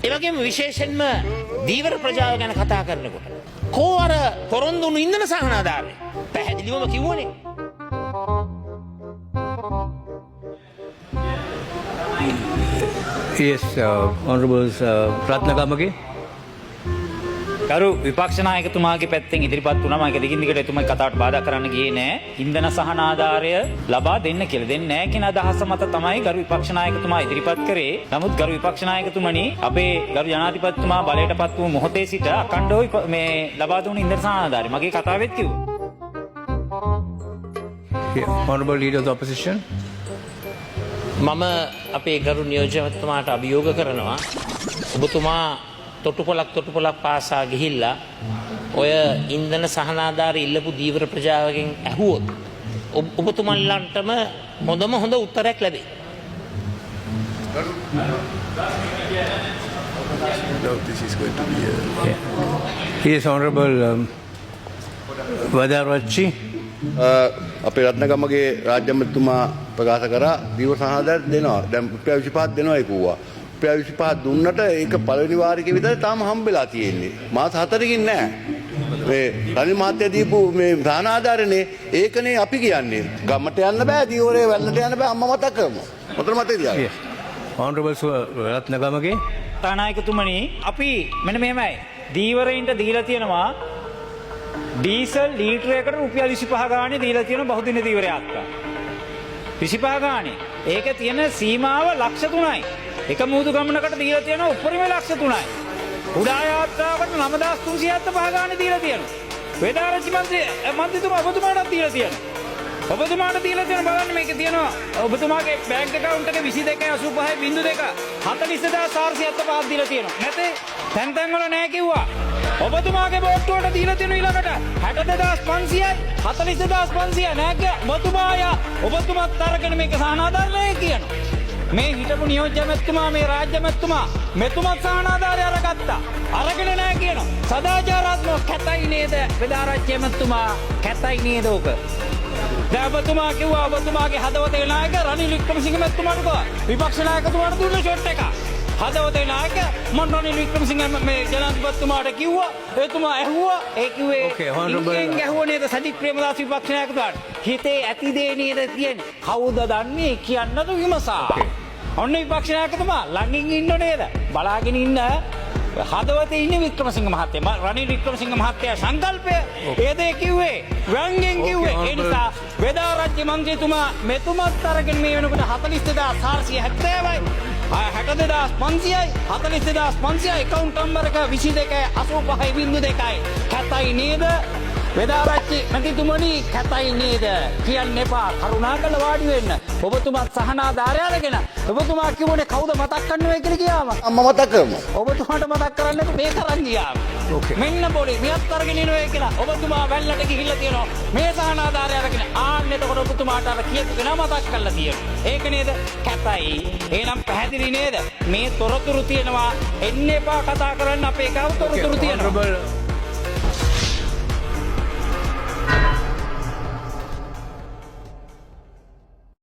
ඒ වගේම විශේෂයෙන්ම දීවර ප්‍රජාව ගැන කතා කරනකොට කෝ අර පොරොන්දු වුණු ඉන්ධන සහනාධාරය පැහැදිලිවම කිව්වනේ. Yes, Honorable Ratnagamage. ගරු විපක්ෂ නායකතුමාගේ පැත්තෙන් ඉදිරිපත් වුණා. මම ඒක දිගින් දිගට එතුමයි කතාවට බාධා කරන්න ගියේ නෑ. ඉන්ධන සහන ආධාරය ලබා දෙන්න කියලා. දෙන්නේ නෑ කියන අදහස මත තමයි ගරු විපක්ෂ නායකතුමා ඉදිරිපත් කරේ. නමුත් ගරු විපක්ෂ නායකතුමනි අපේ ගරු ජනාධිපතිතුමා බලයටපත් වූ මොහොතේ සිට අඛණ්ඩව මේ ලබා දුන්න ඉන්ධන සහන ආධාරය මගේ කතාවෙත් කිව්වා. Honorable Leader of the Opposition. මම අපේ ගරු නියෝජකතුමාට අභියෝග කරනවා ඔබතුමා තොටුපොලක් පාසා ගිහිල්ලා ඔය ඉන්ධන සහනාධාරය ඉල්ලපු දීවර ප්‍රජාවගෙන් ඇහුවොත් ඔබතුමන්ලන්ටම හොඳ උත්තරයක් ලැබේ. This is going to be Yes, Honorable Vadarwachi. අපේ රත්නගමගේ රාජ්‍ය අමාත්‍යතුමා ප්‍රකාශ කරා දීව සහාදාර දෙනවා. දැන් රුපියල් 25ක් දෙනවා කිව්වා. රුපියල් 25 දුන්නට ඒක පළවෙනි වාරිකේ විතර තාම හම්බෙලා තියෙන්නේ. මාස 4කින් නෑ. මේ රනිල් මහත්තයා දීපු මේ සහනාධාරනේ ඒකනේ අපි කියන්නේ. ගමට යන්න බෑ, දීවරේ වැල්ලට යන්න බෑ. අම්මා මතක් කරමු. මොතර මතේ තියාගන්න. Yes. Honorable Ratnagamage. තානායකතුමනි අපි මෙන්න මෙහෙමයි. දීවරයින්ට දීලා තියෙනවා ඩීසල් ලීටරයකට රුපියල් 25 ගානේ දීලා තියෙන බහුදින දීවරයක්. 25 ගානේ. ඒකේ තියෙන සීමාව ලක්ෂ 3යි. එක මුහුදු ගමනකට දීලා තියෙන උපරිම ලක්ෂ 3යි. උඩා යාත්‍රාවකට 9375 ගානේ දීලා තියෙනවා. වේදාරච්චි මන්ත්‍රීතුමා ඔබතුමාටත් දීලා තියෙනවා. ඔබතුමාට දීලා තියෙන බලන්න මේකේ තියෙනවා ඔබතුමාගේ බැංක් account එකේ 22.85.2 42475 දීලා තියෙනවා. නැතේ තැන් වල නැහැ කිව්වා. ඔබතුමාගේ බෝට්ටුවට දීලා තියෙන ඊළඟට 62500යි 42500යි නැහැ ඔබතුමාත් අරගෙන මේක සහනාධාරය කියනවා. මේ හිටපු නියෝජ්‍ය මැතිතුමා මේ රාජ්‍ය මැතිතුමා මෙතුමත් සහනාධාරය අරගත්තා. අරගෙන නැහැ කියනවා. සදාචාරාත්මක කැතයි නේද? වේදාරච්චි මැතිතුමා කැතයි නේද ඔක? දැන් ඔබතුමා කිව්වා ඔබතුමාගේ හදවතේ නායක රනිල් වික්‍රමසිංහ මැතිතුමාට කිව්වා විපක්ෂ නායකතුමාට දුන්න ෂොට් එක. හදවතේ නායක මන් රනිල් වික්‍රමසිංහ මේ ජනාධිපතිතුමාට කිව්වා එතුමා ඇහුවා ඒ කිව්වේ ඉංගෙන් ඇහුවා නේද සජිත් ප්‍රේමදාස විපක්ෂ නායකතුමාට හිතේ ඇති දේ නේද තියෙන්නේ කවුද දන්නේ කියන්නද විමසා ඔන්න විපක්ෂ නායකතුමා ළඟින් ඉන්න නේද බලාගෙන ඉන්න හදවතේ ඉන්නේ වික්‍රමසිංහ මහත්තයා රනිල් වික්‍රමසිංහ මහත්තයා සංකල්පය ඒ දේ කිව්වේ වංගෙන් කිව්වේ ඒ නිසා වේදාරච්චි මන්ත්‍රීතුමා මෙතුමත් අරගෙන මේ වෙනකොට 42470යි 62500යි 42500යි account number එක 22.85.2යි කැතයි නේද වේදාරච්චි මන්ත්‍රීතුමනි කැතයි නේද කියන්න එපා කරුණාකරලා වාඩි වෙන්න ඔබතුමාත් සහනාධාරය අරගෙන ඔබතුමා කිව්වනේ කවුද මතක් කරන්නවයි කියලා ගියාම අම්මා මතක් කරමු. ඔබතුමාට මතක් කරන්නත් මේ තරම් ගියාම මෙන්න පොඩි මෙයත් අරගෙන ඉනවා කියලා ඔබතුමා වැල්ලට ගිහිල්ලා තියෙනවා මේ සහනාධාරය අරගෙන ආන්න එතකොට ඔබතුමාට අර කියපු කෙනා මතක් කරලා තියෙනවා ඒක නේද කැතයි එහෙනම් පැහැදිලි නේද මේ තොරතුරු තියෙනවා එන්න එපා කතා කරන්න අපේ ගාව තොරතුරු තියෙනවා